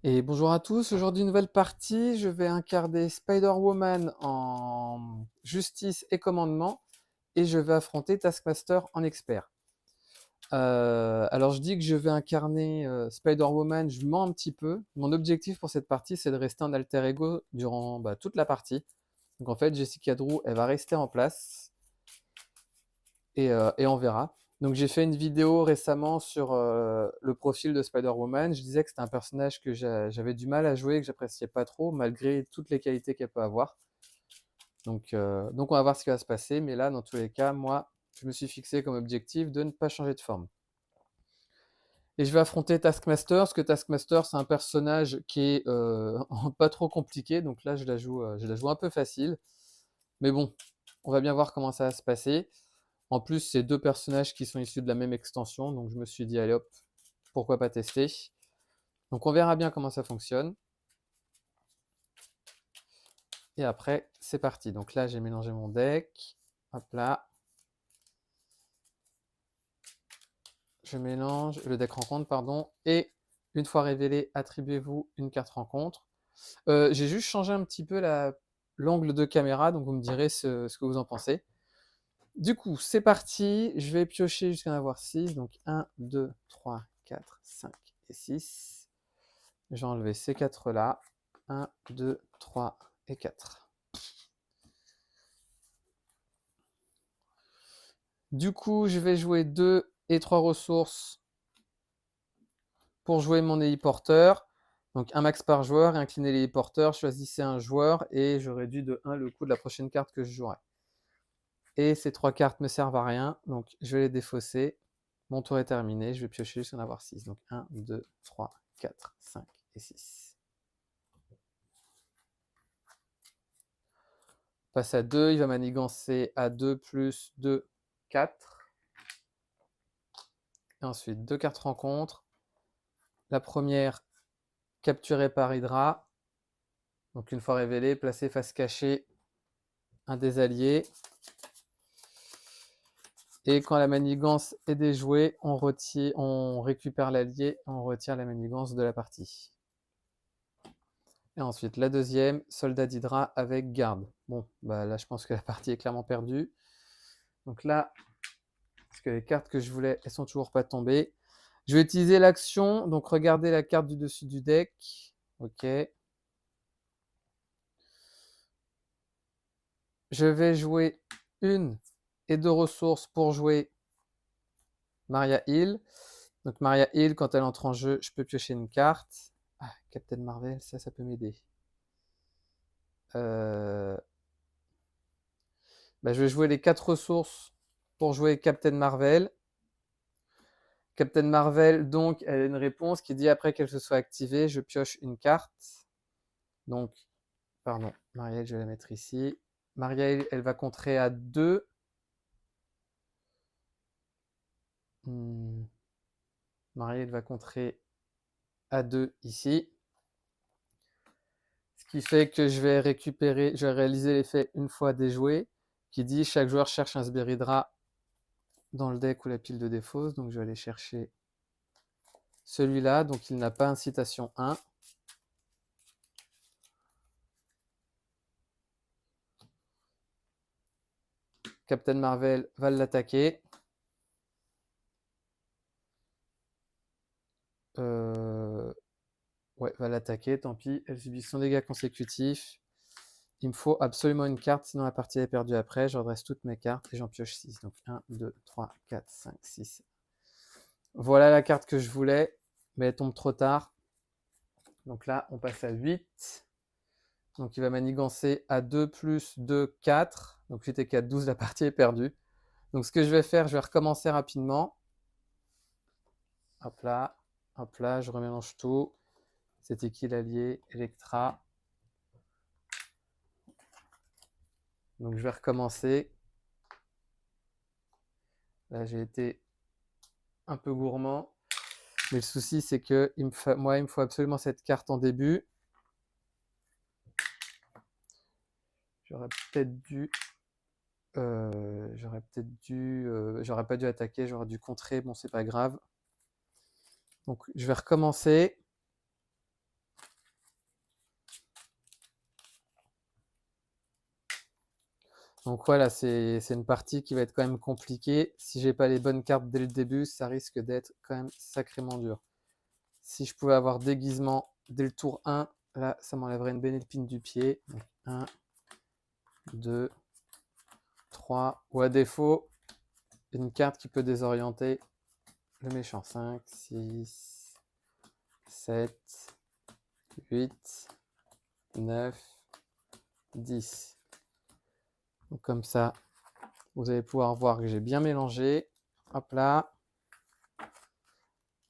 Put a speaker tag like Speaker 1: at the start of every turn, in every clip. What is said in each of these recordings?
Speaker 1: Et bonjour à tous, aujourd'hui nouvelle partie, je vais incarner Spider-Woman en justice et commandement et je vais affronter Taskmaster en expert. Alors je dis que je vais incarner Spider-Woman, je mens un petit peu. Mon objectif pour cette partie c'est de rester en alter ego durant toute la partie. Donc en fait Jessica Drew elle va rester en place et on verra. Donc j'ai fait une vidéo récemment sur le profil de Spider-Woman. Je disais que c'était un personnage que j'avais du mal à jouer, que j'appréciais pas trop, malgré toutes les qualités qu'elle peut avoir. Donc on va voir ce qui va se passer. Mais là, dans tous les cas, moi, je me suis fixé comme objectif de ne pas changer de forme. Et je vais affronter Taskmaster, parce que Taskmaster, c'est un personnage qui est pas trop compliqué. Donc là, je la joue un peu facile. Mais bon, on va bien voir comment ça va se passer. En plus, c'est deux personnages qui sont issus de la même extension, donc je me suis dit, allez hop, pourquoi pas tester. Donc on verra bien comment ça fonctionne. Et après, c'est parti. Donc là, j'ai mélangé mon deck. Hop là. Je mélange le deck rencontre, pardon. Et une fois révélé, attribuez-vous une carte rencontre. J'ai juste changé un petit peu l'angle de caméra, donc vous me direz ce que vous en pensez. Du coup, c'est parti. Je vais piocher jusqu'à en avoir 6. Donc 1, 2, 3, 4, 5 et 6. Je vais enlever ces 4 là. 1, 2, 3 et 4. Du coup, je vais jouer 2 et 3 ressources pour jouer mon héliporteur. Donc un max par joueur et incliner l'héliporteur. Choisissez un joueur et je réduis de 1 le coût de la prochaine carte que je jouerai. Et ces 3 cartes ne servent à rien, donc je vais les défausser. Mon tour est terminé, je vais piocher jusqu'à en avoir 6. Donc 1, 2, 3, 4, 5 et 6. Passe à 2, il va manigancer à 2 plus 2, 4. Et ensuite, 2 cartes rencontres. La première, capturée par Hydra. Donc une fois révélée, placez face cachée un des alliés. Et quand la manigance est déjouée, on récupère l'allié, on retire la manigance de la partie. Et ensuite, la deuxième, soldat d'Hydra avec garde. Bon, bah là, je pense que la partie est clairement perdue. Donc là, parce que les cartes que je voulais, elles sont toujours pas tombées. Je vais utiliser l'action, donc regardez la carte du dessus du deck. Ok. Je vais jouer une et deux ressources pour jouer Maria Hill. Donc Maria Hill, quand elle entre en jeu, je peux piocher une carte. Ah, Captain Marvel, ça peut m'aider. Je vais jouer les 4 ressources pour jouer Captain Marvel. Captain Marvel, donc, elle a une réponse qui dit après qu'elle se soit activée, je pioche une carte. Donc, pardon, Marielle, je vais la mettre ici. Marielle, elle va contrer à 2. Marielle va contrer à 2 ici. Ce qui fait que je vais réaliser l'effet une fois déjoué, qui dit chaque joueur cherche un Sbirridra dans le deck ou la pile de défausse. Donc je vais aller chercher celui-là, donc il n'a pas incitation 1. Captain Marvel va l'attaquer. Ouais, va l'attaquer, tant pis. Elle subit son dégât consécutif. Il me faut absolument une carte, sinon la partie est perdue après. Je redresse toutes mes cartes et j'en pioche 6. Donc 1, 2, 3, 4, 5, 6. Voilà la carte que je voulais, mais elle tombe trop tard. Donc là, on passe à 8. Donc il va manigancer à 2 plus 2, 4. Donc 8 et 4, 12, la partie est perdue. Donc ce que je vais faire, je vais recommencer rapidement. Hop là, je remélange tout. C'était qui l'allié? Electra. Donc je vais recommencer. Là, j'ai été un peu gourmand. Mais le souci, c'est que il me faut absolument cette carte en début. J'aurais peut-être dû... j'aurais pas dû attaquer, j'aurais dû contrer. Bon, c'est pas grave. Donc, je vais recommencer. Donc voilà, c'est une partie qui va être quand même compliquée. Si j'ai pas les bonnes cartes dès le début, ça risque d'être quand même sacrément dur. Si je pouvais avoir déguisement dès le tour 1, là, ça m'enlèverait une belle épine du pied. Donc 1, 2, 3, ou à défaut, une carte qui peut désorienter le méchant. 5, 6, 7, 8, 9, 10. Donc comme ça, vous allez pouvoir voir que j'ai bien mélangé. Hop là.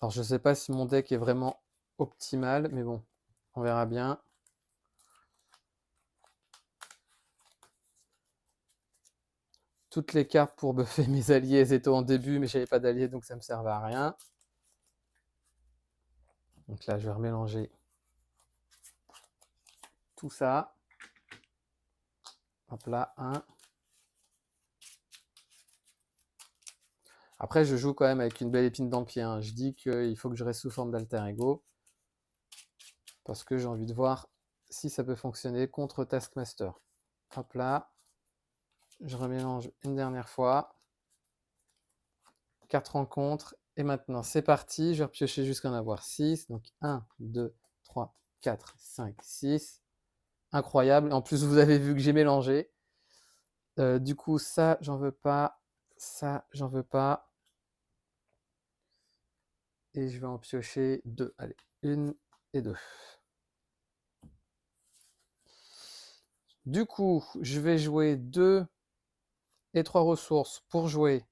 Speaker 1: Alors je ne sais pas si mon deck est vraiment optimal, mais bon, on verra bien. Toutes les cartes pour buffer mes alliés, elles étaient en début, mais j'avais pas d'alliés, donc ça ne me servait à rien. Donc là, je vais remélanger tout ça. Hop là, 1. Après, je joue quand même avec une belle épine dans le pied. Hein. Je dis qu'il faut que je reste sous forme d'alter ego. Parce que j'ai envie de voir si ça peut fonctionner contre Taskmaster. Hop là. Je remélange une dernière fois. 4 rencontres. Et maintenant, c'est parti. Je vais repiocher jusqu'à en avoir 6. Donc 1, 2, 3, 4, 5, 6. Incroyable. En plus, vous avez vu que j'ai mélangé. Du coup, ça, j'en veux pas. Ça, j'en veux pas. Et je vais en piocher 2. Allez, 1 et 2. Du coup, je vais jouer 2 et 3 ressources pour jouer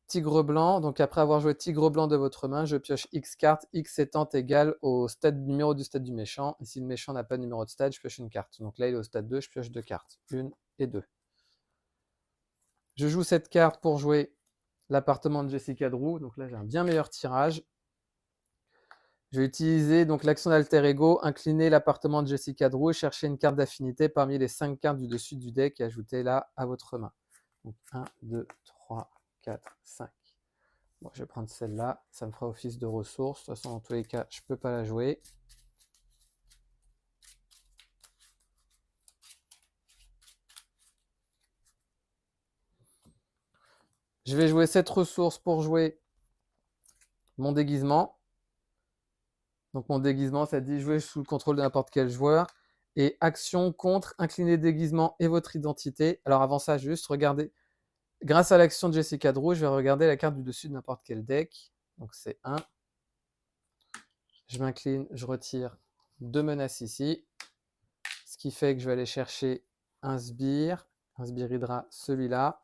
Speaker 1: Tigre blanc. Donc après avoir joué Tigre blanc de votre main, je pioche X cartes, X étant égal au numéro du stade du méchant. Et si le méchant n'a pas de numéro de stade, je pioche une carte. Donc là, il est au stade 2, je pioche 2 cartes. 1 et 2. Je joue cette carte pour jouer l'appartement de Jessica Drew. Donc là, j'ai un bien meilleur tirage. Je vais utiliser donc l'action d'alter ego, incliner l'appartement de Jessica Drew et chercher une carte d'affinité parmi les 5 cartes du dessus du deck et ajouter là à votre main. Donc 1, 2, 3, 4, 5. Bon, je vais prendre celle-là, ça me fera office de ressource. De toute façon, dans tous les cas, je ne peux pas la jouer. Je vais jouer cette ressource pour jouer mon déguisement. Donc mon déguisement, ça dit jouer sous le contrôle de n'importe quel joueur. Et action contre, incliner déguisement et votre identité. Alors avant ça, juste regardez. Grâce à l'action de Jessica Drew, je vais regarder la carte du dessus de n'importe quel deck. Donc c'est 1. Je m'incline, je retire 2 menaces ici. Ce qui fait que je vais aller chercher un sbire Hydra, celui-là.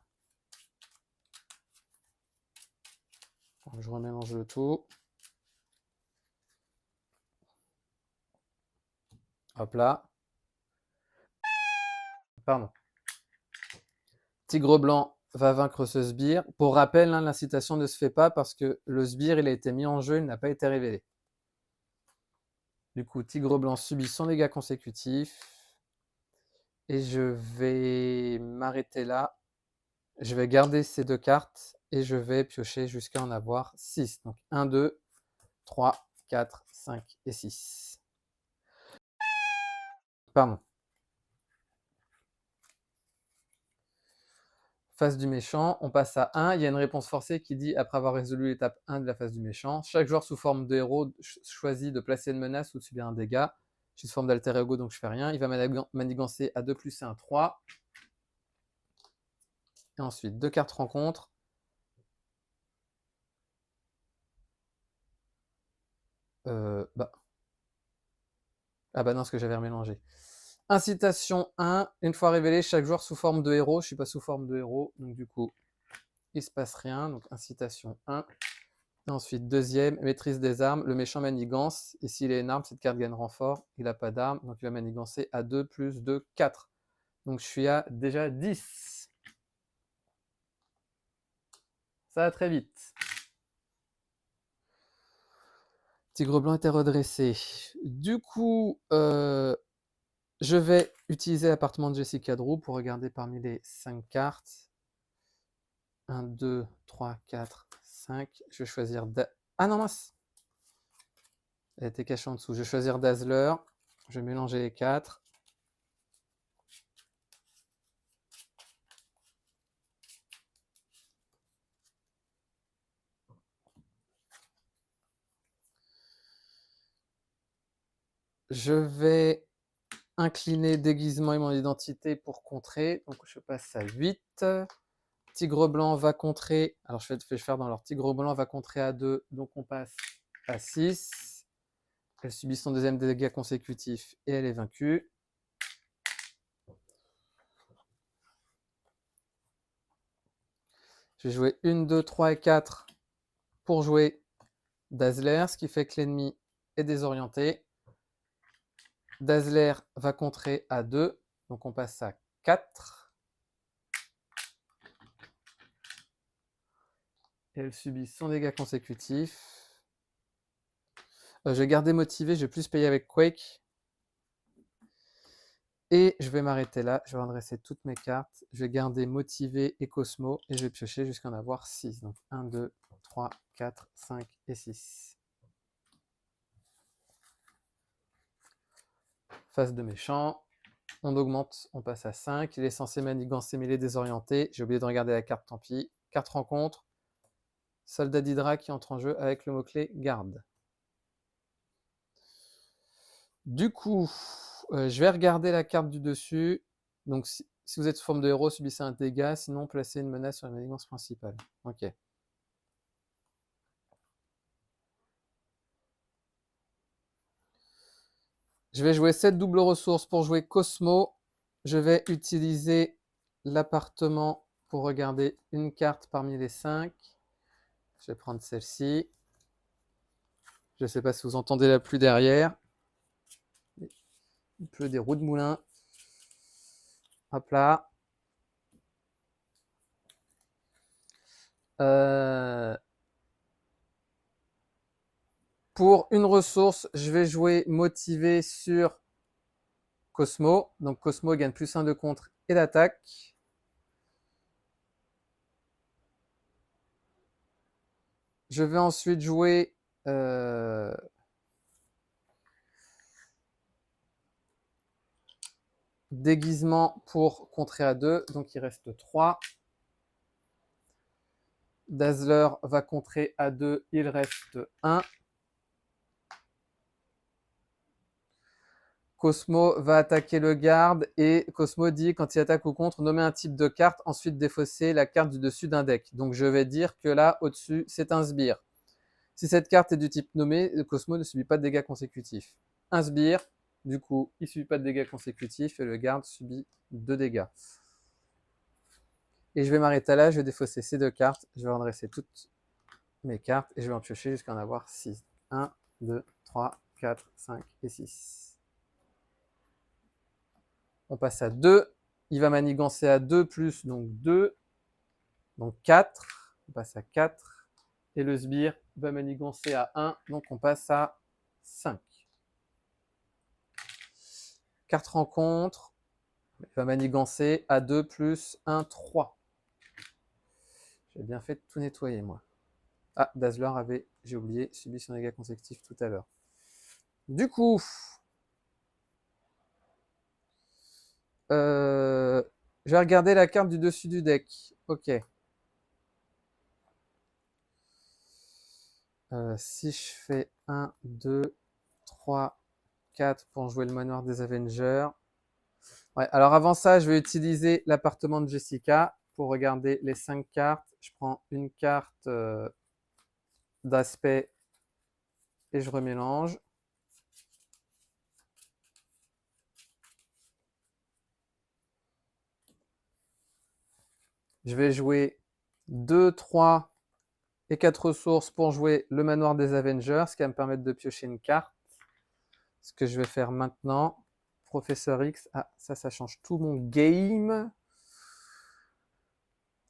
Speaker 1: Je remélange le tout. Hop là. Pardon. Tigre blanc va vaincre ce sbire. Pour rappel, hein, l'incitation ne se fait pas parce que le sbire, il a été mis en jeu, il n'a pas été révélé. Du coup, Tigre blanc subit son dégât consécutif. Et je vais m'arrêter là. Je vais garder ces 2 cartes et je vais piocher jusqu'à en avoir 6. Donc 1, 2, 3, 4, 5 et 6. Pardon. Phase du méchant, on passe à 1. Il y a une réponse forcée qui dit, après avoir résolu l'étape 1 de la phase du méchant, chaque joueur sous forme de héros choisit de placer une menace ou de subir un dégât. Je suis sous forme d'alter ego, donc je fais rien. Il va manigancer à 2 plus 1, 3. Et ensuite, 2 cartes rencontre. Ah bah non, ce que j'avais remélangé. Incitation 1, une fois révélé, chaque joueur sous forme de héros. Je ne suis pas sous forme de héros, donc du coup, il ne se passe rien. Donc incitation 1. Et ensuite, deuxième, maîtrise des armes. Le méchant manigance. Et s'il a une arme, cette carte gagne renfort. Il n'a pas d'arme, donc il va manigancer à 2 plus 2, 4. Donc je suis à déjà 10. Ça va très vite. Tigre blanc était redressé. Du coup, je vais utiliser l'appartement de Jessica Drew pour regarder parmi les 5 cartes. 1, 2, 3, 4, 5. Je vais choisir... Ah non, mince. Elle était cachée en dessous. Je vais choisir Dazzler. Je vais mélanger les 4. Je vais incliner déguisement et mon identité pour contrer. Donc je passe à 8. Tigre blanc va contrer. Alors je vais faire dans l'ordre. Tigre blanc va contrer à 2. Donc on passe à 6. Elle subit son deuxième dégât consécutif et elle est vaincue. Je vais jouer 1, 2, 3 et 4 pour jouer Dazzler, ce qui fait que l'ennemi est désorienté. Dazzler va contrer à 2, donc on passe à 4. Et elle subit son dégât consécutif. Je vais garder motivé, je vais plus payer avec Quake. Et je vais m'arrêter là, je vais redresser toutes mes cartes. Je vais garder motivé et Cosmo et je vais piocher jusqu'à en avoir 6. Donc 1, 2, 3, 4, 5 et 6. Phase de méchant. On augmente, on passe à 5. Il est censé manigancer mêlé désorienté. J'ai oublié de regarder la carte, tant pis. 4 rencontres. Soldat d'Hydra qui entre en jeu avec le mot-clé garde. Du coup, je vais regarder la carte du dessus. Donc, si vous êtes sous forme de héros, subissez un dégât. Sinon, placez une menace sur la manigance principale. Ok. Je vais jouer 7 doubles ressources pour jouer Cosmo. Je vais utiliser l'appartement pour regarder une carte parmi les 5. Je vais prendre celle-ci. Je ne sais pas si vous entendez la pluie derrière. Il pleut des roues de moulin. Hop là. Pour une ressource, je vais jouer motivé sur Cosmo. Donc Cosmo gagne plus 1 de contre et d'attaque. Je vais ensuite jouer déguisement pour contrer à 2. Donc il reste 3. Dazzler va contrer à 2. Il reste 1. Cosmo va attaquer le garde et Cosmo dit quand il attaque ou contre, nommer un type de carte, ensuite défausser la carte du dessus d'un deck. Donc je vais dire que là, au-dessus, c'est un sbire. Si cette carte est du type nommé, Cosmo ne subit pas de dégâts consécutifs. Un sbire, du coup, il ne subit pas de dégâts consécutifs et le garde subit 2 dégâts. Et je vais m'arrêter là, je vais défausser ces 2 cartes, je vais redresser toutes mes cartes et je vais en piocher jusqu'à en avoir 6. 1, 2, 3, 4, 5 et 6. On passe à 2. Il va manigancer à 2 plus, donc 2. Donc 4. On passe à 4. Et le sbire va manigancer à 1. Donc on passe à 5. 4 rencontres. Il va manigancer à 2 plus 1, 3. J'ai bien fait de tout nettoyer, moi. Ah, Dazzler avait, j'ai oublié, subi son dégât consécutif tout à l'heure. Du coup, je vais regarder la carte du dessus du deck. Ok. Si je fais 1, 2, 3, 4 pour jouer le manoir des Avengers. Ouais, alors avant ça, je vais utiliser l'appartement de Jessica pour regarder les 5 cartes. Je prends une carte d'aspect et je remélange. Je vais jouer 2, 3 et 4 ressources pour jouer le manoir des Avengers, ce qui va me permettre de piocher une carte. Ce que je vais faire maintenant, Professeur X, ah ça change tout mon game.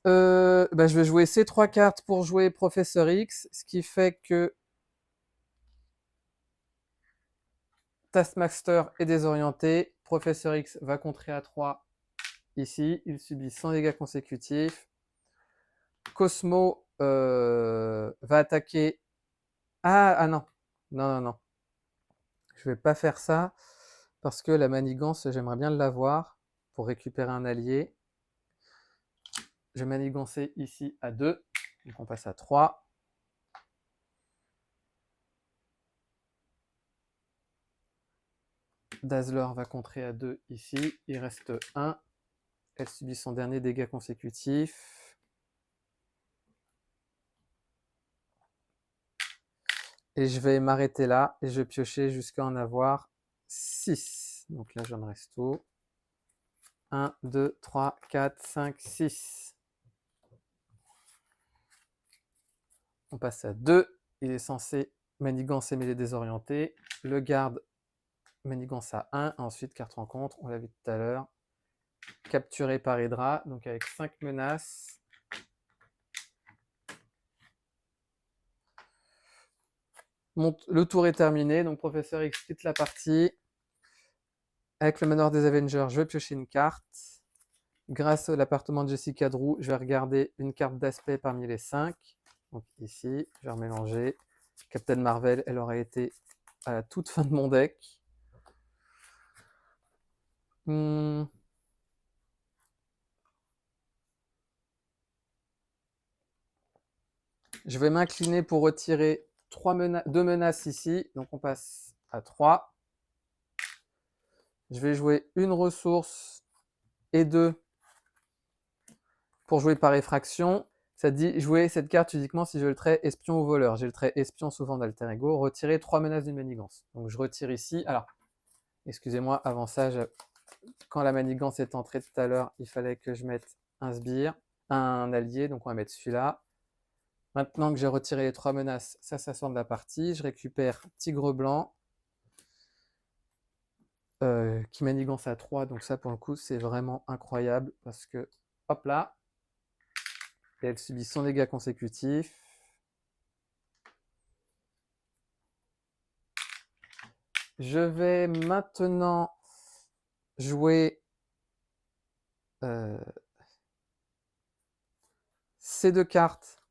Speaker 1: Je vais jouer ces 3 cartes pour jouer Professeur X, ce qui fait que Taskmaster est désorienté. Professeur X va contrer à 3 ici. Il subit 100 dégâts consécutifs. Cosmo va attaquer. Ah non. Non. Je vais pas faire ça parce que la manigance, j'aimerais bien l'avoir pour récupérer un allié. Je vais manigancer ici à 2. Donc on passe à 3. Dazzler va contrer à 2 ici. Il reste 1. Elle subit son dernier dégât consécutif. Et je vais m'arrêter là et je vais piocher jusqu'à en avoir 6. Donc là, j'en reste tout. 1, 2, 3, 4, 5, 6. On passe à 2. Il est censé manigancer mêlée désorientée. Le garde manigance à 1. Ensuite, carte rencontre, on l'a vu tout à l'heure. Capturé par Hydra, donc avec 5 menaces. Le tour est terminé, donc Professeur X quitte la partie. Avec le manoir des Avengers, je vais piocher une carte. Grâce à l'appartement de Jessica Drew, je vais regarder une carte d'aspect parmi les 5. Donc ici, je vais remélanger. Captain Marvel, elle aurait été à la toute fin de mon deck. Je vais m'incliner pour retirer 2 menaces ici. Donc on passe à 3. Je vais jouer une ressource et 2 pour jouer par effraction. Ça dit jouer cette carte uniquement si j'ai le trait espion ou voleur. J'ai le trait espion souvent d'alter ego. Retirer 3 menaces d'une manigance. Donc je retire ici. Alors, excusez-moi, avant ça, quand la manigance est entrée tout à l'heure, il fallait que je mette un sbire, un allié. Donc on va mettre celui-là. Maintenant que j'ai retiré les 3 menaces, ça sort de la partie. Je récupère Tigre Blanc. Qui manigance à 3. Donc ça, pour le coup, c'est vraiment incroyable. Parce que, hop là, et elle subit son dégât consécutif. Je vais maintenant jouer ces 2 cartes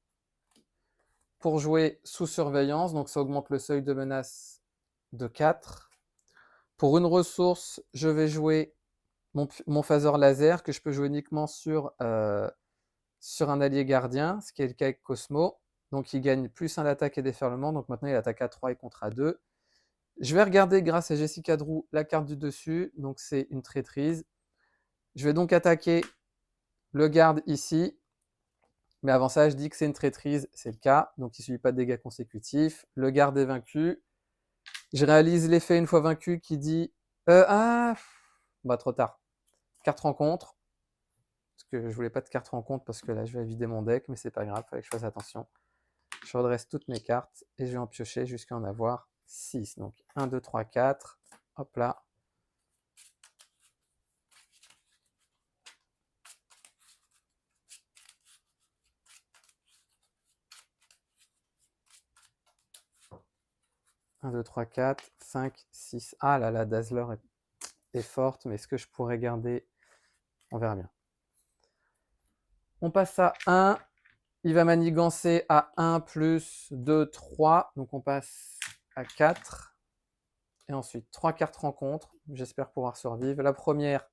Speaker 1: pour jouer sous surveillance. Donc ça augmente le seuil de menace de 4. Pour une ressource, je vais jouer mon phaser laser que je peux jouer uniquement sur un allié gardien, ce qui est le cas avec Cosmo. Donc il gagne plus 1 d'attaque et déferlement. Donc maintenant il attaque à 3 et contre à 2. Je vais regarder grâce à Jessica Drew la carte du dessus. Donc c'est une traîtrise. Je vais donc attaquer le garde ici. Mais avant ça, je dis que c'est une traîtrise. C'est le cas. Donc il ne subit pas de dégâts consécutifs. Le garde est vaincu. Je réalise l'effet une fois vaincu qui dit trop tard. Carte rencontre. Parce que je voulais pas de carte rencontre parce que là je vais vider mon deck, mais c'est pas grave, il fallait que je fasse attention. Je redresse toutes mes cartes et je vais en piocher jusqu'à en avoir 6. Donc 1, 2, 3, 4. Hop là. Un, 2, 3, 4, 5, 6. Ah là là, Dazzler est forte, mais est-ce que je pourrais garder? On verra bien. On passe à 1. Il va manigancer à 1 plus 2, 3. Donc on passe à 4. Et ensuite, 3 cartes rencontres. J'espère pouvoir survivre. La première,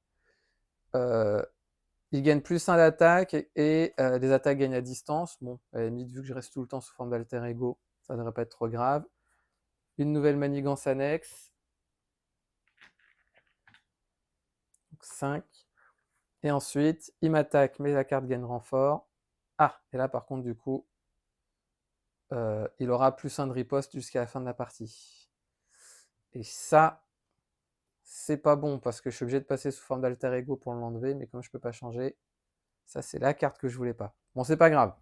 Speaker 1: il gagne plus 1 d'attaque et des attaques gagnent à distance. Bon, à la limite, vu que je reste tout le temps sous forme d'alter ego, ça ne devrait pas être trop grave. Une nouvelle manigance annexe. Donc 5. Et ensuite, il m'attaque, mais la carte gagne renfort. Ah, et là par contre, du coup, il aura plus 1 de riposte jusqu'à la fin de la partie. Et ça, c'est pas bon, parce que je suis obligé de passer sous forme d'alter ego pour l'enlever, mais comme je peux pas changer, ça c'est la carte que je voulais pas. Bon, c'est pas grave.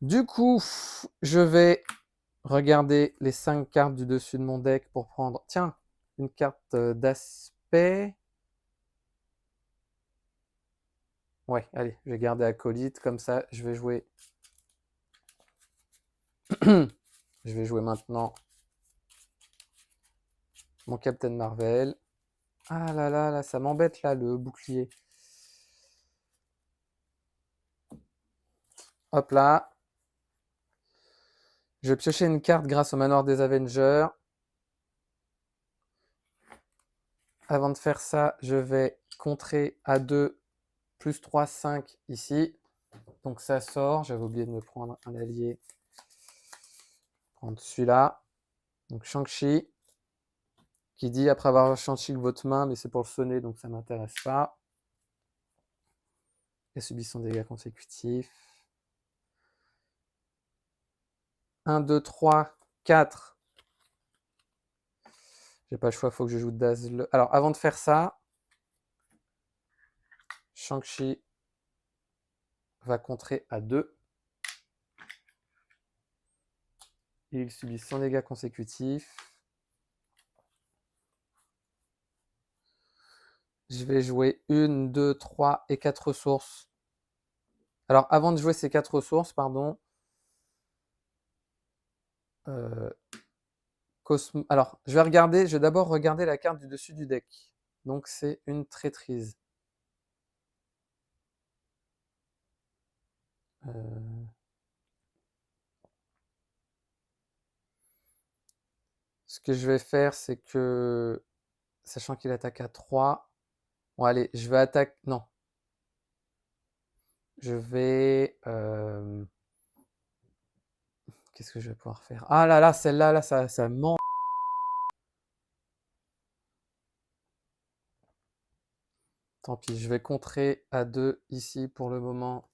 Speaker 1: Du coup, je vais regarder les 5 cartes du dessus de mon deck pour prendre, tiens, une carte d'aspect. Ouais, allez, je vais garder Acolyte, comme ça, je vais jouer. Je vais jouer maintenant mon Captain Marvel. Ah là là, là, ça m'embête là, le bouclier. Hop là. Je vais piocher une carte grâce au manoir des Avengers. Avant de faire ça, je vais contrer à 2 plus 3, 5 ici. Donc ça sort. J'avais oublié de me prendre un allié. Prendre celui-là. Donc Shang-Chi. qui dit après avoir chantilly votre main, mais c'est pour le sonner, donc ça m'intéresse pas. Et subit son dégât consécutif. 1, 2, 3, 4. J'ai pas le choix, il faut que je joue Dazzle. Alors, avant de faire ça, Shang-Chi va contrer à 2. Il subit son dégât consécutif. Je vais jouer 1, 2, 3 et 4 ressources. Alors, avant de jouer ces 4 ressources, pardon. Alors, je vais d'abord regarder la carte du dessus du deck. Donc, c'est une traîtrise. Ce que je vais faire, c'est que, sachant qu'il attaque à 3, bon, allez, je vais attaquer. Non. Je vais. Qu'est-ce que je vais pouvoir faire? Ah là là, celle-là, là, ça ment. Tant pis, je vais contrer à 2 ici pour le moment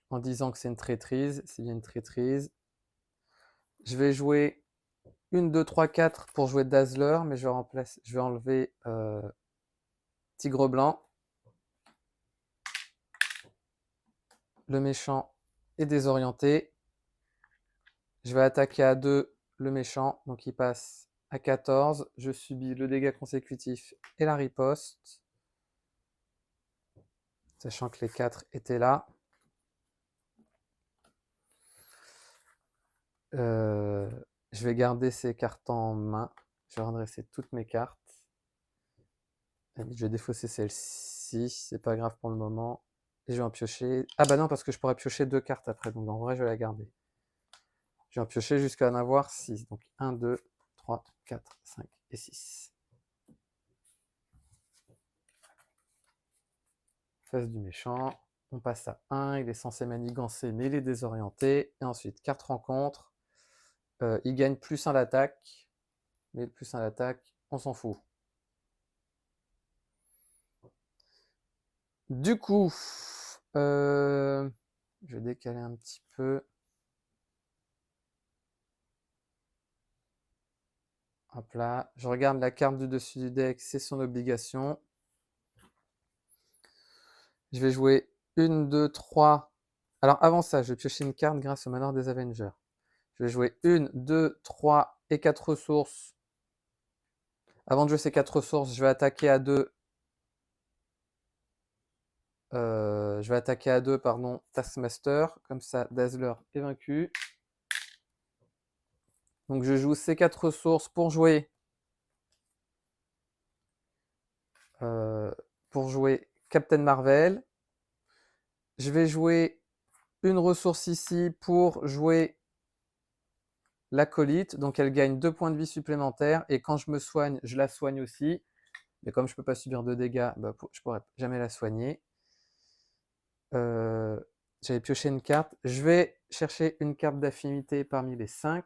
Speaker 1: en disant que c'est une traîtrise. C'est bien une traîtrise. Je vais jouer 1, 2, 3, 4 pour jouer Dazzler, mais je vais enlever Tigre Blanc. Le méchant est désorienté. Je vais attaquer à 2 le méchant, donc il passe à 14. Je subis le dégât consécutif et la riposte, sachant que les 4 étaient là. Je vais garder ces cartes en main. Je vais redresser toutes mes cartes. Je vais défausser celle-ci, c'est pas grave pour le moment. Et je vais en piocher. Ah bah non, parce que je pourrais piocher 2 cartes après, donc en vrai, je vais la garder. Je vais en piocher jusqu'à en avoir 6. Donc 1, 2, 3, 4, 5 et 6. Face du méchant. On passe à 1. Il est censé manigancer, mais il est désorienté. Et ensuite, carte rencontre. Il gagne plus 1 l'attaque. Mais plus 1 l'attaque, on s'en fout. Du coup, je vais décaler un petit peu. Hop là. Je regarde la carte du dessus du deck, c'est son obligation. Je vais jouer 1, 2, 3. Alors avant ça, je vais piocher une carte grâce au manoir des Avengers. Je vais jouer 1, 2, 3 et 4 ressources. Avant de jouer ces 4 ressources, je vais attaquer à 2. Je vais attaquer à 2, pardon, Taskmaster. Comme ça, Dazzler est vaincu. Donc je joue ces 4 ressources pour jouer Captain Marvel. Je vais jouer une ressource ici pour jouer l'acolyte. Donc elle gagne 2 points de vie supplémentaires. Et quand je me soigne, je la soigne aussi. Mais comme je ne peux pas subir de dégâts, bah, je ne pourrai jamais la soigner. J'avais pioché une carte. Je vais chercher une carte d'affinité parmi les 5.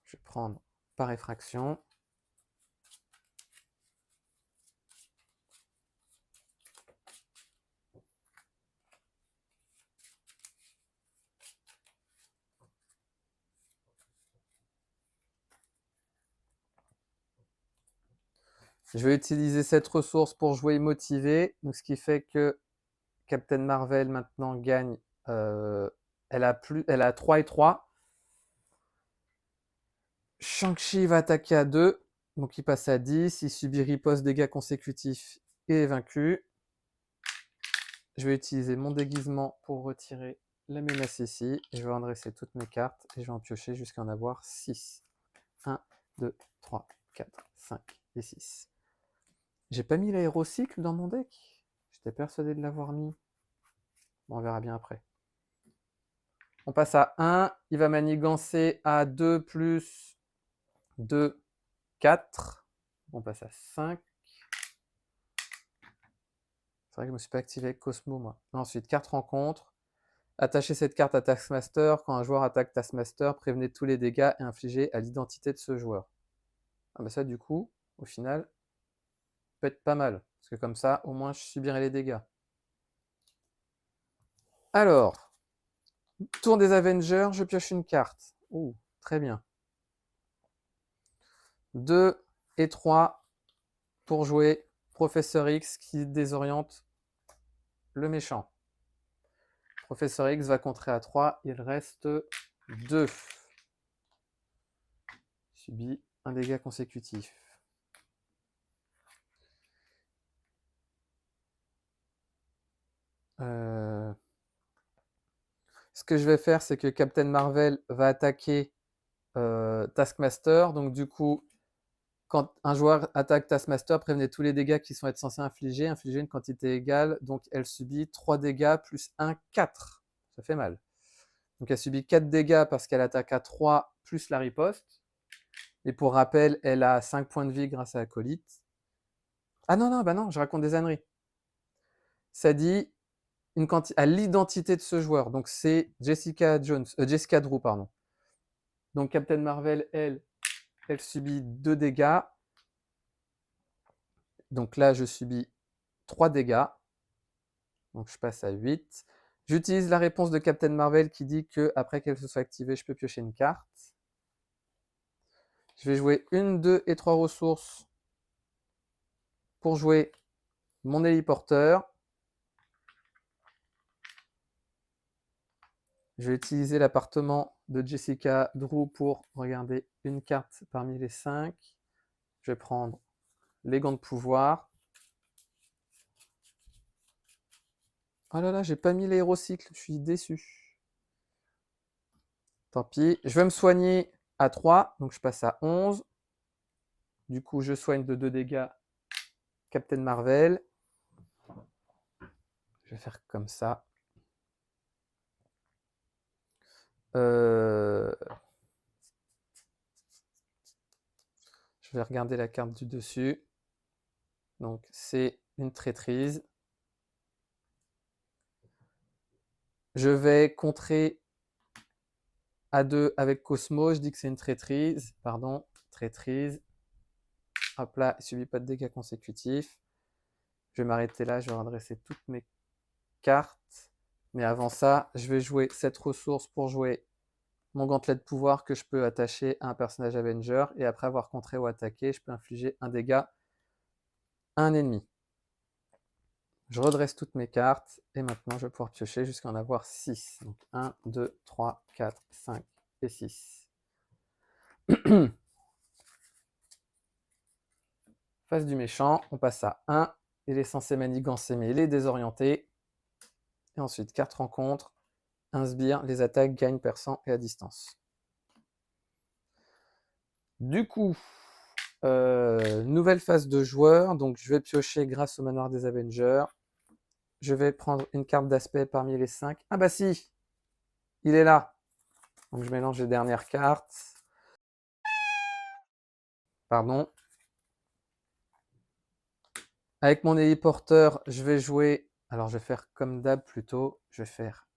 Speaker 1: Je vais prendre par effraction. Je vais utiliser cette ressource pour jouer motivé. Donc, ce qui fait que Captain Marvel maintenant gagne. Elle a 3 et 3. Shang-Chi va attaquer à 2. Donc il passe à 10. Il subit riposte, dégâts consécutifs et est vaincu. Je vais utiliser mon déguisement pour retirer la menace ici. Je vais adresser toutes mes cartes et je vais en piocher jusqu'à en avoir 6. 1, 2, 3, 4, 5 et 6. J'ai pas mis l'aérocycle dans mon deck. J'étais persuadé de l'avoir mis. Bon, on verra bien après. On passe à 1. Il va manigancer à 2 plus 2, 4. On passe à 5. C'est vrai que je ne me suis pas activé avec Cosmo, moi. Ensuite, carte rencontre. Attachez cette carte à Taskmaster. Quand un joueur attaque Taskmaster, prévenez tous les dégâts et infligez à l'identité de ce joueur. Ah bah ça, du coup, au final, peut être pas mal. Parce que comme ça, au moins, je subirai les dégâts. Alors, tour des Avengers, je pioche une carte. Ouh, très bien. 2 et 3 pour jouer Professeur X qui désoriente le méchant. Professeur X va contrer à 3, il reste 2. Subit un dégât consécutif. Ce que je vais faire, c'est que Captain Marvel va attaquer Taskmaster. Donc du coup, quand un joueur attaque Taskmaster, prévenez tous les dégâts qui sont être censés infliger. Infliger une quantité égale. Donc elle subit 3 dégâts plus 1, 4. Ça fait mal. Donc elle subit 4 dégâts parce qu'elle attaque à 3 plus la riposte. Et pour rappel, elle a 5 points de vie grâce à Acolyte. Ah non, non, bah non, je raconte des âneries. Ça dit à l'identité de ce joueur. Donc c'est Jessica Drew, pardon. Donc Captain Marvel, elle subit 2 dégâts. Donc là, je subis 3 dégâts. Donc je passe à 8. J'utilise la réponse de Captain Marvel qui dit que après qu'elle se soit activée, je peux piocher une carte. Je vais jouer 1, 2 et 3 ressources pour jouer mon héliporteur. Je vais utiliser l'appartement de Jessica Drew pour regarder une carte parmi les 5. Je vais prendre les gants de pouvoir. Oh là là, j'ai pas mis l'aérocycle, je suis déçu. Tant pis. Je vais me soigner à 3, donc je passe à 11. Du coup, je soigne de 2 dégâts Captain Marvel. Je vais faire comme ça. Je vais regarder la carte du dessus. Donc, c'est une traîtrise. Je vais contrer à 2 avec Cosmo. Je dis que c'est une traîtrise. Pardon, traîtrise. Hop là, il ne subit pas de dégâts consécutifs. Je vais m'arrêter là. Je vais redresser toutes mes cartes. Mais avant ça, je vais jouer cette ressource pour jouer mon gantelet de pouvoir que je peux attacher à un personnage Avenger. Et après avoir contré ou attaqué, je peux infliger un dégât à un ennemi. Je redresse toutes mes cartes et maintenant je vais pouvoir piocher jusqu'à en avoir 6. Donc 1, 2, 3, 4, 5 et 6. Face du méchant, on passe à 1. Il est censé manigancer mais il est désorienté. Et ensuite, carte rencontre, un sbire, les attaques gagnent perçant et à distance. Du coup, nouvelle phase de joueur. Donc je vais piocher grâce au manoir des Avengers. Je vais prendre une carte d'aspect parmi les 5. Ah bah si, il est là. Donc je mélange les dernières cartes. Pardon. Avec mon héliporteur, je vais jouer. Alors je vais faire comme d'hab plutôt. Je vais faire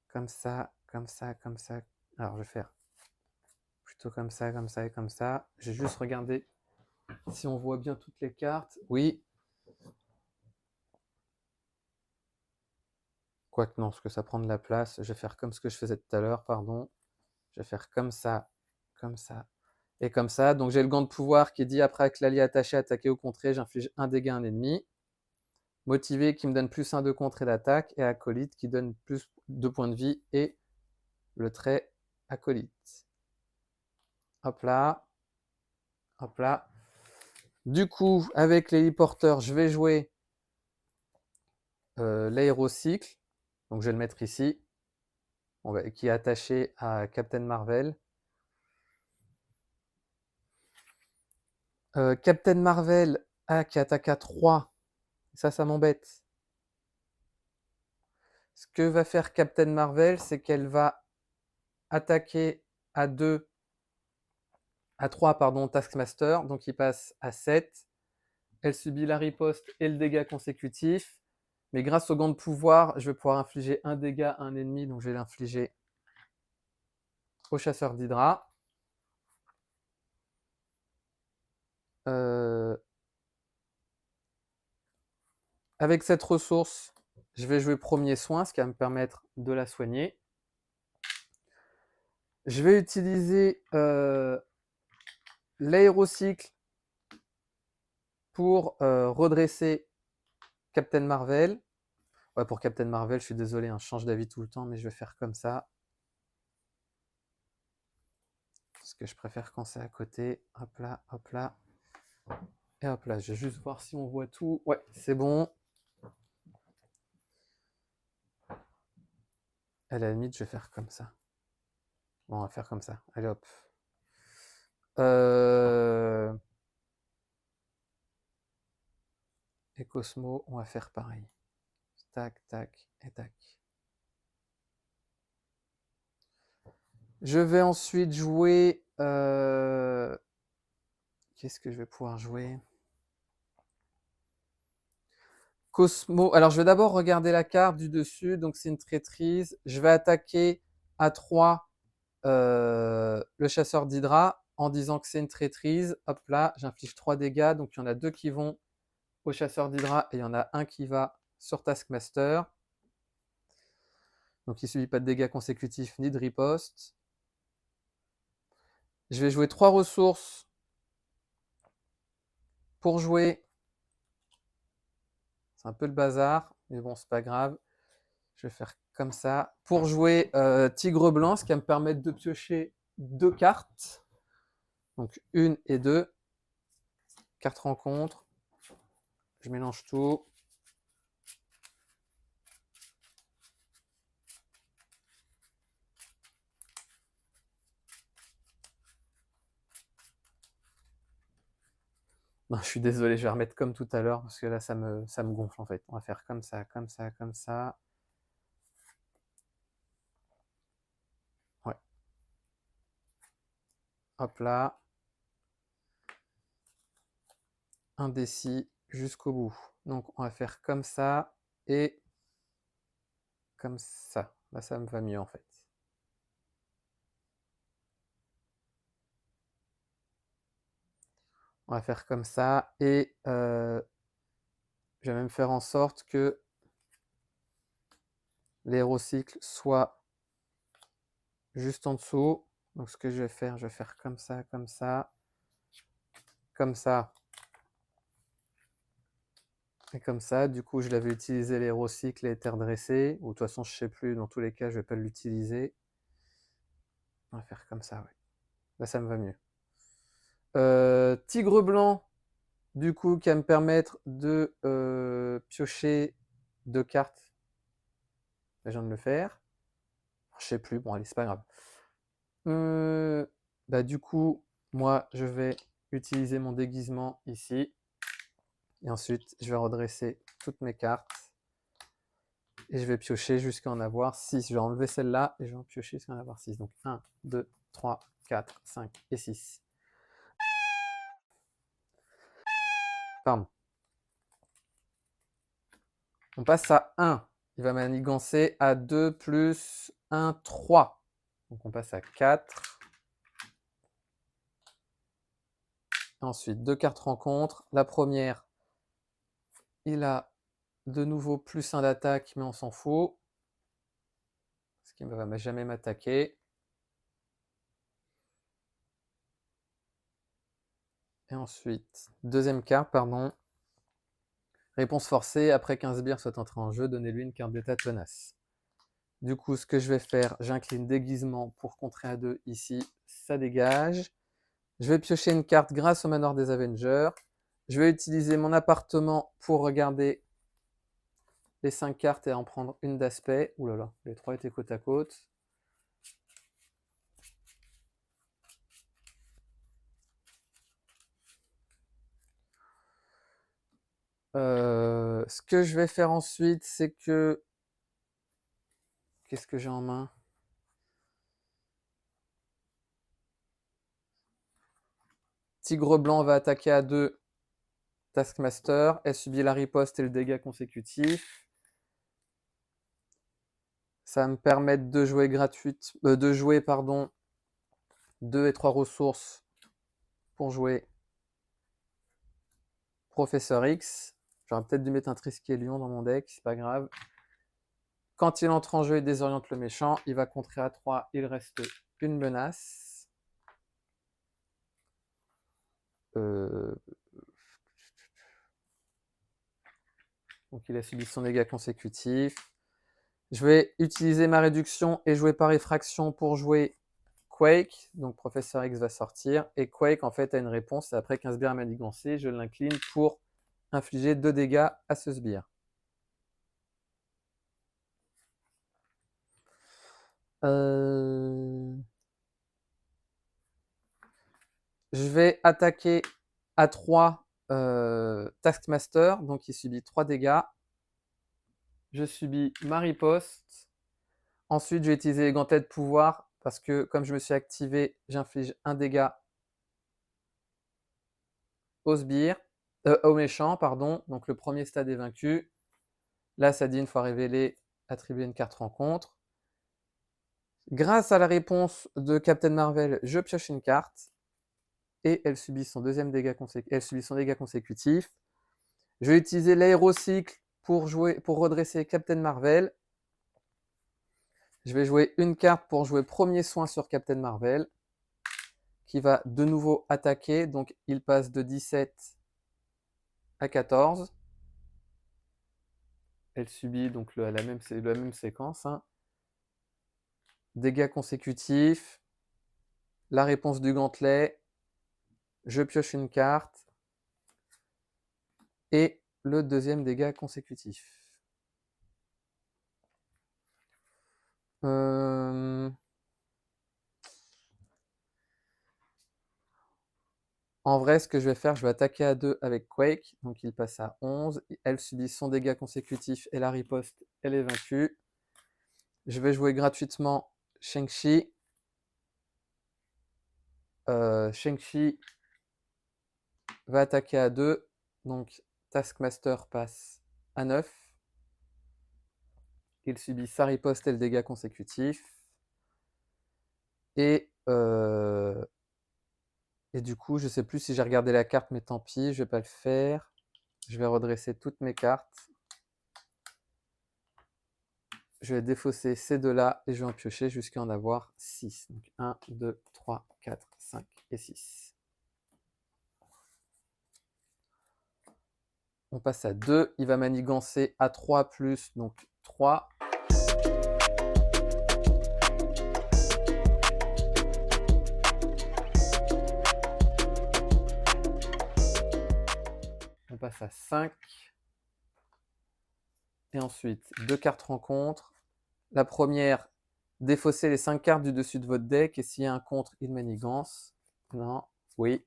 Speaker 1: comme ça, comme ça, comme ça. Alors je vais faire plutôt comme ça, comme ça et comme ça. Je vais juste regarder si on voit bien toutes les cartes. Oui. Quoique non, parce que ça prend de la place. Je vais faire comme ce que je faisais tout à l'heure, pardon. Je vais faire comme ça et comme ça. Donc j'ai le gant de pouvoir qui dit après avec l'allié attaché, attaqué ou contré, j'inflige un dégât à un ennemi. Motivé qui me donne plus 1 de contre et d'attaque. Et acolyte qui donne plus 2 points de vie et le trait acolyte. Hop là. Hop là. Du coup, avec l'héliporteur, je vais jouer l'aérocycle. Donc je vais le mettre ici. Qui est attaché à Captain Marvel. Captain Marvel qui attaque à 3. Ça m'embête. Ce que va faire Captain Marvel, c'est qu'elle va attaquer à 3, pardon, Taskmaster. Donc il passe à 7. Elle subit la riposte et le dégât consécutif. Mais grâce au gant de pouvoir, je vais pouvoir infliger un dégât à un ennemi, donc je vais l'infliger au chasseur d'Hydra. Avec cette ressource, je vais jouer premier soin, ce qui va me permettre de la soigner. Je vais utiliser l'aérocycle pour redresser Captain Marvel. Ouais, pour Captain Marvel, je suis désolé, hein, je change d'avis tout le temps, mais je vais faire comme ça. Parce que je préfère quand c'est à côté. Hop là, hop là. Et hop là, je vais juste voir si on voit tout. Ouais, c'est bon. À la limite, je vais faire comme ça. Bon, on va faire comme ça. Allez hop. Et Cosmo, on va faire pareil. Tac, tac et tac. Je vais ensuite jouer... Qu'est-ce que je vais pouvoir jouer? Cosmo. Alors, je vais d'abord regarder la carte du dessus. Donc, c'est une traîtrise. Je vais attaquer à 3 le chasseur d'Hydra en disant que c'est une traîtrise. Hop là, j'inflige 3 dégâts. Donc, il y en a 2 qui vont au chasseur d'Hydra et il y en a un qui va sur Taskmaster. Donc, il ne subit pas de dégâts consécutifs ni de riposte. Je vais jouer 3 ressources pour jouer. C'est un peu le bazar, mais bon, c'est pas grave. Je vais faire comme ça. Pour jouer Tigre Blanc, ce qui va me permettre de piocher 2 cartes. Donc 1 et 2. Carte rencontre. Je mélange tout. Non, je suis désolé, je vais remettre comme tout à l'heure parce que là, ça me gonfle en fait. On va faire comme ça, comme ça, comme ça. Ouais. Hop là. Indécis jusqu'au bout. Donc, on va faire comme ça et comme ça. Là, ça me va mieux en fait. On va faire comme ça et je vais même faire en sorte que l'aérocycle soit juste en dessous. Donc, ce que je vais faire comme ça, comme ça, comme ça. Et comme ça, du coup, je l'avais utilisé l'aérocycle et terre dressée. Ou de toute façon, je ne sais plus. Dans tous les cas, je ne vais pas l'utiliser. On va faire comme ça, ouais. Là, ça me va mieux. Tigre blanc, du coup, qui va me permettre de piocher 2 cartes. Là, je viens de le faire. Je ne sais plus. Bon, allez, c'est pas grave. Bah, du coup, moi, je vais utiliser mon déguisement ici. Et ensuite, je vais redresser toutes mes cartes. Et je vais piocher jusqu'à en avoir 6. Je vais enlever celle-là et je vais en piocher jusqu'à en avoir 6. Donc 1, 2, 3, 4, 5 et 6. Pardon. On passe à 1. Il va manigancer à 2 plus 1, 3. Donc on passe à 4. Ensuite, 2 cartes rencontres. La première, il a de nouveau plus 1 d'attaque, mais on s'en fout. Parce qu'il ne va jamais m'attaquer. Et ensuite, deuxième carte, pardon. Réponse forcée, après qu'un sbire soit entré en jeu, donnez-lui une carte d'état tenace. Du coup, ce que je vais faire, j'incline déguisement pour contrer à 2 ici, ça dégage. Je vais piocher une carte grâce au manoir des Avengers. Je vais utiliser mon appartement pour regarder les 5 cartes et en prendre une d'aspect. Ouh là là, les 3 étaient côte à côte. Ce que je vais faire ensuite, c'est que... Qu'est-ce que j'ai en main? Tigre blanc va attaquer à 2 Taskmaster. Elle subit la riposte et le dégât consécutif. Ça va me permettre de jouer de jouer, pardon, 2 et 3 ressources pour jouer Professeur X. J'aurais peut-être dû mettre un Triskelion dans mon deck, c'est pas grave. Quand il entre en jeu et désoriente le méchant, il va contrer à 3, il reste une menace. Donc il a subi son dégât consécutif. Je vais utiliser ma réduction et jouer par effraction pour jouer Quake. Donc Professeur X va sortir. Et Quake, en fait, a une réponse. Et après qu'un sbire a manigancé, je l'incline pour infliger 2 dégâts à ce sbire. Je vais attaquer à 3 Taskmaster. Donc il subit 3 dégâts. Je subis ma riposte. Ensuite, je vais utiliser les gantelettes de pouvoir parce que comme je me suis activé, j'inflige un dégât au sbire, au méchant, pardon. Donc le premier stade est vaincu. Là, ça dit une fois révélé, attribuer une carte rencontre. Grâce à la réponse de Captain Marvel, je pioche une carte et elle subit son dégât consécutif. Je vais utiliser l'aérocycle pour redresser Captain Marvel. Je vais jouer une carte pour jouer premier soin sur Captain Marvel, qui va de nouveau attaquer. Donc il passe de 17 à 14. Elle subit donc la même séquence. Hein. Dégâts consécutifs. La réponse du gantelet. Je pioche une carte. Et le deuxième dégât consécutif. En vrai, ce que je vais faire, je vais attaquer à 2 avec Quake. Donc il passe à 11. Elle subit son dégât consécutif et la riposte, elle est vaincue. Je vais jouer gratuitement Shang-Chi. Shang-Chi va attaquer à 2. Donc Taskmaster passe à 9. Il subit sa riposte et le dégât consécutif. Et du coup, je ne sais plus si j'ai regardé la carte, mais tant pis, je ne vais pas le faire. Je vais redresser toutes mes cartes. Je vais défausser ces deux-là et je vais en piocher jusqu'à en avoir 6. Donc 1, 2, 3, 4, 5 et 6. On passe à 2. Il va manigancer à 3 plus, donc 3. On passe à 5. Et ensuite, 2 cartes rencontres. La première, défausser les 5 cartes du dessus de votre deck. Et s'il y a un contre, il manigance. Non, oui.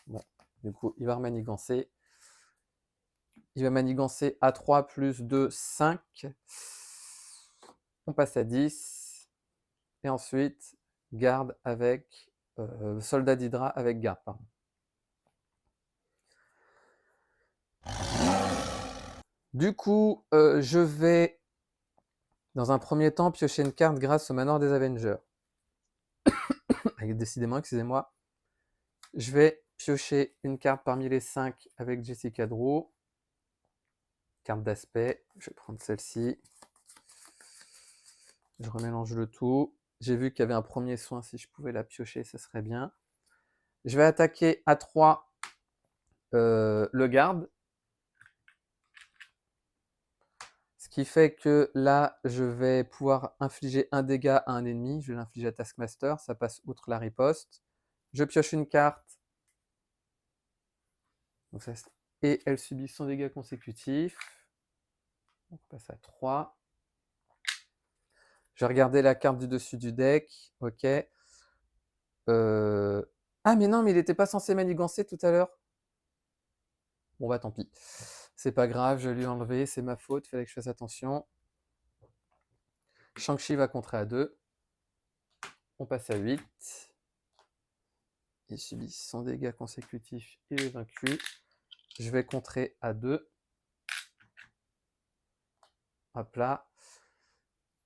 Speaker 1: Bon, du coup, il va remanigancer. Il va manigancer à 3 plus 2, 5. On passe à 10. Et ensuite, garde avec soldat d'Hydra avec garde. Pardon. Du coup, je vais, dans un premier temps, piocher une carte grâce au manoir des Avengers. Décidément, excusez-moi. Je vais piocher une carte parmi les 5 avec Jessica Drew. Carte d'aspect. Je vais prendre celle-ci. Je remélange le tout. J'ai vu qu'il y avait un premier soin. Si je pouvais la piocher, ça serait bien. Je vais attaquer à 3 le garde. Ce qui fait que là, je vais pouvoir infliger un dégât à un ennemi. Je vais l'infliger à Taskmaster. Ça passe outre la riposte. Je pioche une carte. Donc ça, et elle subit son dégât consécutif. On passe à 3. Je vais regarder la carte du dessus du deck. Ok. Ah, mais non, mais il n'était pas censé manigancer tout à l'heure. Bon, bah tant pis. C'est pas grave, je vais lui enlever. C'est ma faute. Il fallait que je fasse attention. Shang-Chi va contrer à 2. On passe à 8. Il subit son dégât consécutif. Il est vaincu. Je vais contrer à 2. Hop là.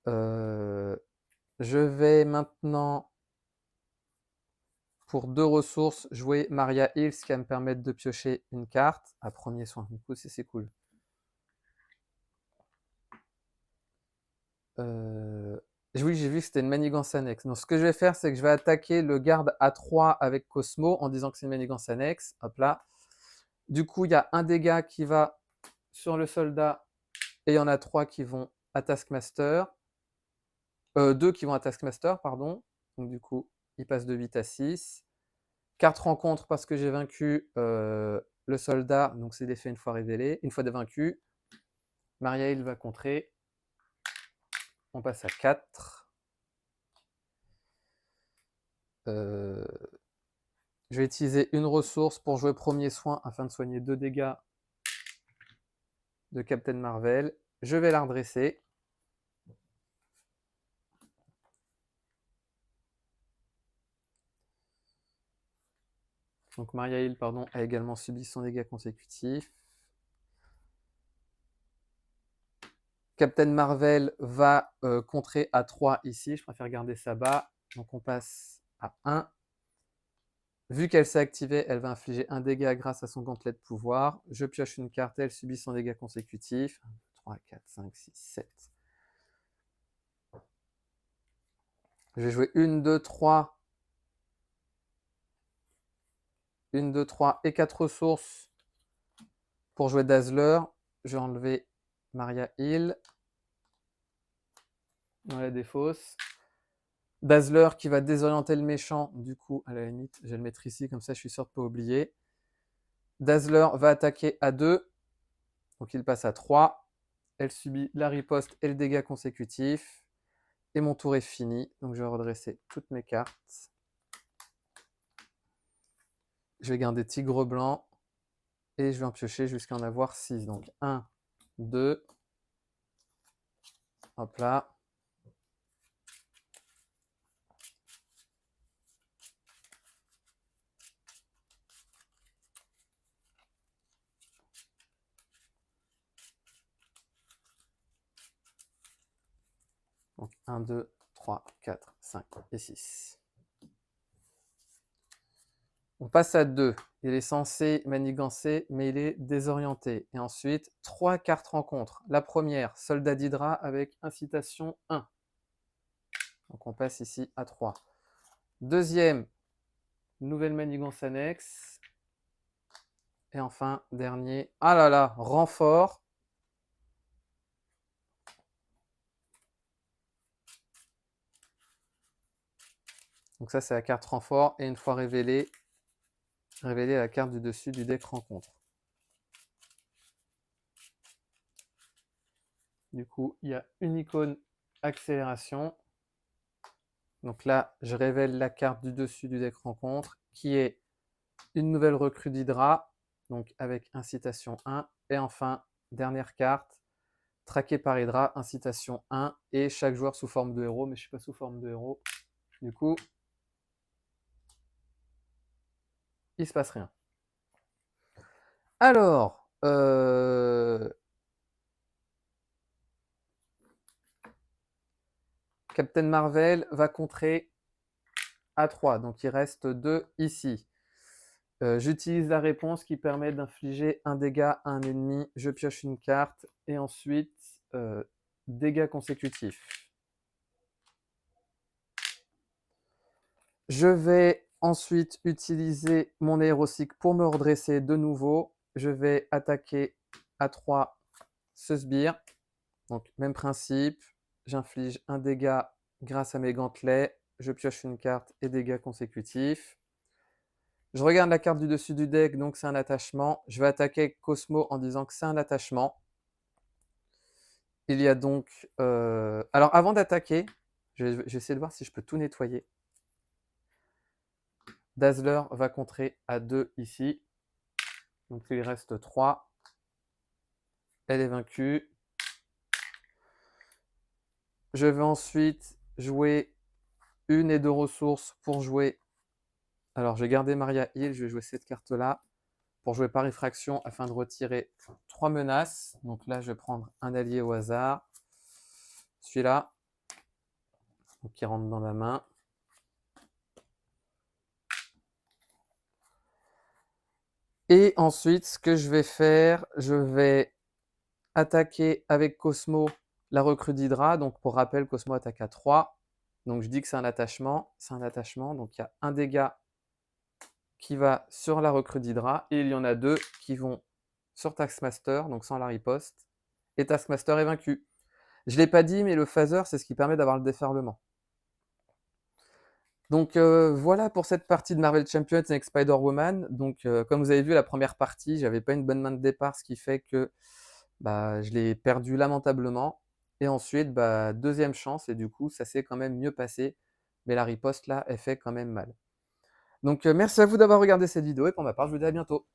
Speaker 1: Je vais maintenant, pour 2 ressources, jouer Maria Hill, ce qui va me permettre de piocher une carte à premier soin. Du coup, c'est cool. Oui, j'ai vu que c'était une manigance annexe. Donc, ce que je vais faire, c'est que je vais attaquer le garde à 3 avec Cosmo en disant que c'est une manigance annexe. Hop là. Du coup, il y a un dégât qui va sur le soldat et il y en a 3 qui vont à Taskmaster. 2 qui vont à Taskmaster, pardon. Donc, du coup, il passe de 8 à 6. Carte rencontre parce que j'ai vaincu le soldat. Donc, c'est l'effet une fois révélé. Une fois de vaincu, Maria Hill va contrer. On passe à 4. Je vais utiliser une ressource pour jouer premier soin afin de soigner 2 dégâts de Captain Marvel. Je vais la redresser. Donc Maria Hill, pardon, a également subi son dégât consécutif. Captain Marvel va contrer à 3 ici. Je préfère garder ça bas. Donc on passe à 1. Vu qu'elle s'est activée, elle va infliger un dégât grâce à son gantelet de pouvoir. Je pioche une carte, elle subit son dégât consécutif. 1, 2, 3, 4, 5, 6, 7. Je vais jouer 1, 2, 3. 1, 2, 3 et 4 ressources pour jouer Dazzler. Je vais enlever Maria Hill dans la défausse. Dazzler qui va désorienter le méchant. Du coup, à la limite, je vais le mettre ici, comme ça je suis sûr de ne pas oublier. Dazzler va attaquer à 2. Donc il passe à 3. Elle subit la riposte et le dégât consécutif. Et mon tour est fini. Donc je vais redresser toutes mes cartes. Je vais garder Tigre Blanc. Et je vais en piocher jusqu'à en avoir 6. Donc 1, 2. Hop là. Donc 1, 2, 3, 4, 5 et 6. On passe à 2. Il est censé manigancer, mais il est désorienté. Et ensuite, 3 cartes rencontres. La première, Soldat d'Hydra avec incitation 1. Donc on passe ici à 3. Deuxième, nouvelle manigance annexe. Et enfin, dernier, ah là là, renfort. Donc ça, c'est la carte renfort. Et une fois révélée, révéler la carte du dessus du deck rencontre. Du coup, il y a une icône accélération. Donc là, je révèle la carte du dessus du deck rencontre, qui est une nouvelle recrue d'Hydra, donc avec incitation 1. Et enfin, dernière carte, traquée par Hydra, incitation 1. Et chaque joueur sous forme de héros, mais je ne suis pas sous forme de héros. Du coup, il ne se passe rien. Alors, Captain Marvel va contrer à 3, donc il reste 2 ici. J'utilise la réponse qui permet d'infliger un dégât à un ennemi. Je pioche une carte et ensuite dégâts consécutifs. Je vais ensuite utiliser mon aérocycle pour me redresser de nouveau. Je vais attaquer à 3 ce sbire. Donc même principe, j'inflige un dégât grâce à mes gantelets. Je pioche une carte et dégâts consécutifs. Je regarde la carte du dessus du deck, donc c'est un attachement. Je vais attaquer Cosmo en disant que c'est un attachement. Il y a donc... Alors avant d'attaquer, je vais essayer de voir si je peux tout nettoyer. Dazzler va contrer à 2 ici. Donc il reste 3. Elle est vaincue. Je vais ensuite jouer 1 et 2 ressources pour jouer... Alors je vais garder Maria Hill, je vais jouer cette carte-là pour jouer par effraction afin de retirer 3 menaces. Donc là, je vais prendre un allié au hasard. Celui-là. Donc qui rentre dans la main. Et ensuite, ce que je vais faire, je vais attaquer avec Cosmo la recrue d'Hydra. Donc pour rappel, Cosmo attaque à 3. Donc je dis que c'est un attachement. C'est un attachement. Donc il y a un dégât qui va sur la recrue d'Hydra. Et il y en a 2 qui vont sur Taskmaster, donc sans la riposte. Et Taskmaster est vaincu. Je ne l'ai pas dit, mais le phaser, c'est ce qui permet d'avoir le déferlement. Donc voilà pour cette partie de Marvel Champions avec Spider-Woman. Donc comme vous avez vu, la première partie, j'avais pas une bonne main de départ, ce qui fait que bah, je l'ai perdu lamentablement. Et ensuite, bah, deuxième chance, et du coup, ça s'est quand même mieux passé. Mais la riposte, là, elle fait quand même mal. Donc merci à vous d'avoir regardé cette vidéo, et pour ma part, je vous dis à bientôt.